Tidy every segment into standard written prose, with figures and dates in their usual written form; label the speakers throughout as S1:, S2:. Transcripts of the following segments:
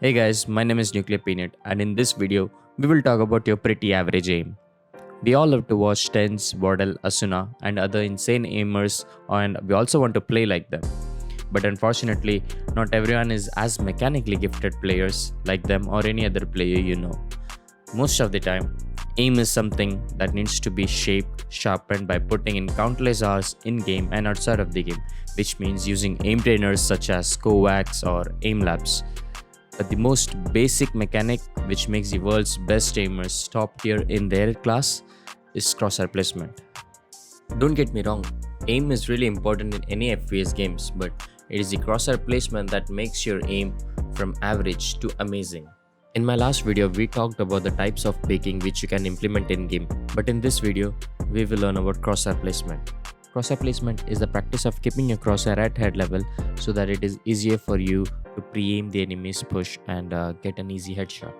S1: Hey guys, my name is NuclearPeanutt, and in this video, we will talk about your pretty average aim. We all love to watch Tens, Wardell, Asuna, and other insane aimers, and we also want to play like them. But unfortunately, not everyone is as mechanically gifted players like them or any other player you know. Most of the time, aim is something that needs to be shaped, sharpened by putting in countless hours in game and outside of the game, which means using aim trainers such as Kovacs or aim labs. But the most basic mechanic which makes the world's best aimers top tier in their class is crosshair placement. Don't get me wrong, aim is really important in any FPS games, but it is the crosshair placement that makes your aim from average to amazing. In my last video, we talked about the types of baking which you can implement in game, but in this video, we will learn about crosshair placement. Crosshair placement is the practice of keeping your crosshair at head level so that it is easier for you to pre-aim the enemy's push and get an easy headshot.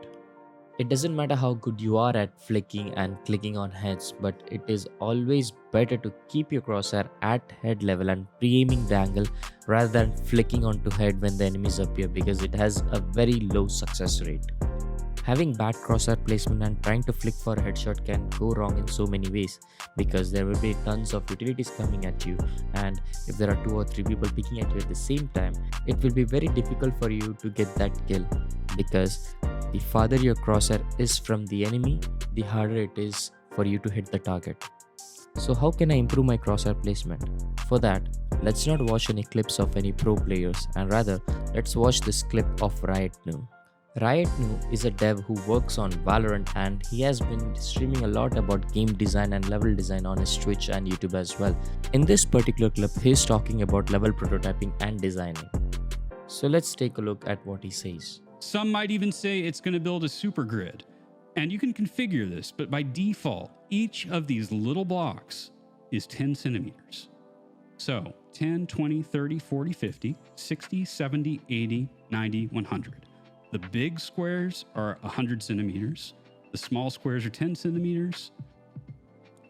S1: It doesn't matter how good you are at flicking and clicking on heads, but it is always better to keep your crosshair at head level and pre-aiming the angle rather than flicking onto head when the enemies appear, because it has a very low success rate. Having bad crosshair placement and trying to flick for a headshot can go wrong in so many ways, because there will be tons of utilities coming at you, and if there are 2 or 3 people picking at you at the same time, it will be very difficult for you to get that kill, because the farther your crosshair is from the enemy, the harder it is for you to hit the target. So how can I improve my crosshair placement? For that, let's not watch any clips of any pro players, and rather let's watch this clip of Riot New. Riot New is a dev who works on Valorant, and he has been streaming a lot about game design and level design on his Twitch and YouTube as well. In this particular clip, he is talking about level prototyping and designing. So let's take a look at what he says.
S2: Some might even say it's going to build a super grid. And you can configure this, but by default, each of these little blocks is 10 centimeters. So 10, 20, 30, 40, 50, 60, 70, 80, 90, 100. The big squares are 100 centimeters. The small squares are 10 centimeters.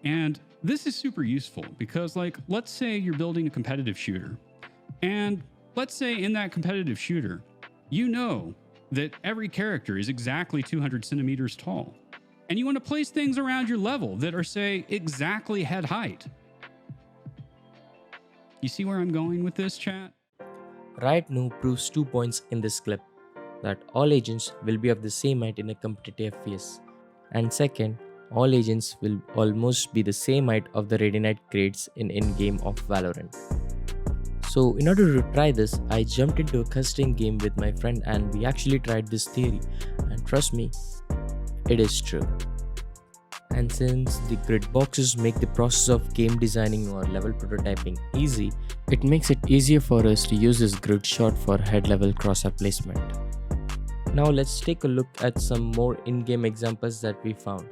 S2: And this is super useful because, let's say you're building a competitive shooter. And let's say in that competitive shooter, you know that every character is exactly 200 centimeters tall. And you want to place things around your level that are, say, exactly head height. You see where I'm going with this, chat?
S1: Riot New proves 2 points in this clip: that all agents will be of the same height in a competitive FPS, and second, all agents will almost be the same height of the Radianite crates in in-game of Valorant. So in order to try this, I jumped into a custom game with my friend and we actually tried this theory, and trust me, it is true. And since the grid boxes make the process of game designing or level prototyping easy, it makes it easier for us to use this grid shot for head level crosshair placement. Now let's take a look at some more in-game examples that we found.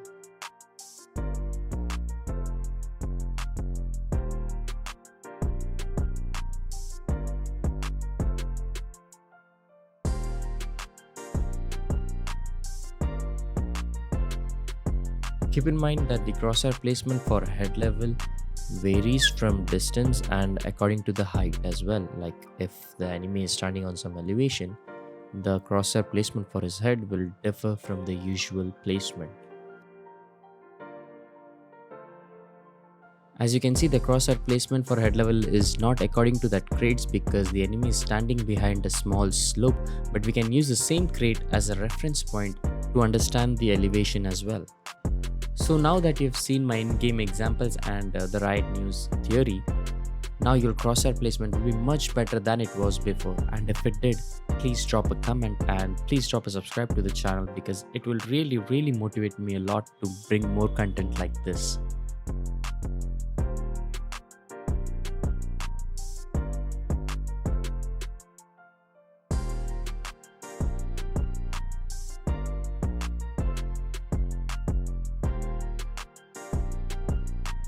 S1: Keep in mind that the crosshair placement for head level varies from distance and according to the height as well. Like if the enemy is standing on some elevation, the crosshair placement for his head will differ from the usual placement. As you can see, the crosshair placement for head level is not according to that crates because the enemy is standing behind a small slope, but we can use the same crate as a reference point to understand the elevation as well. So now that you've seen my in-game examples and the Riot News theory, now your crosshair placement will be much better than it was before, and if it did, please drop a comment and please drop a subscribe to the channel, because it will really motivate me a lot to bring more content like this.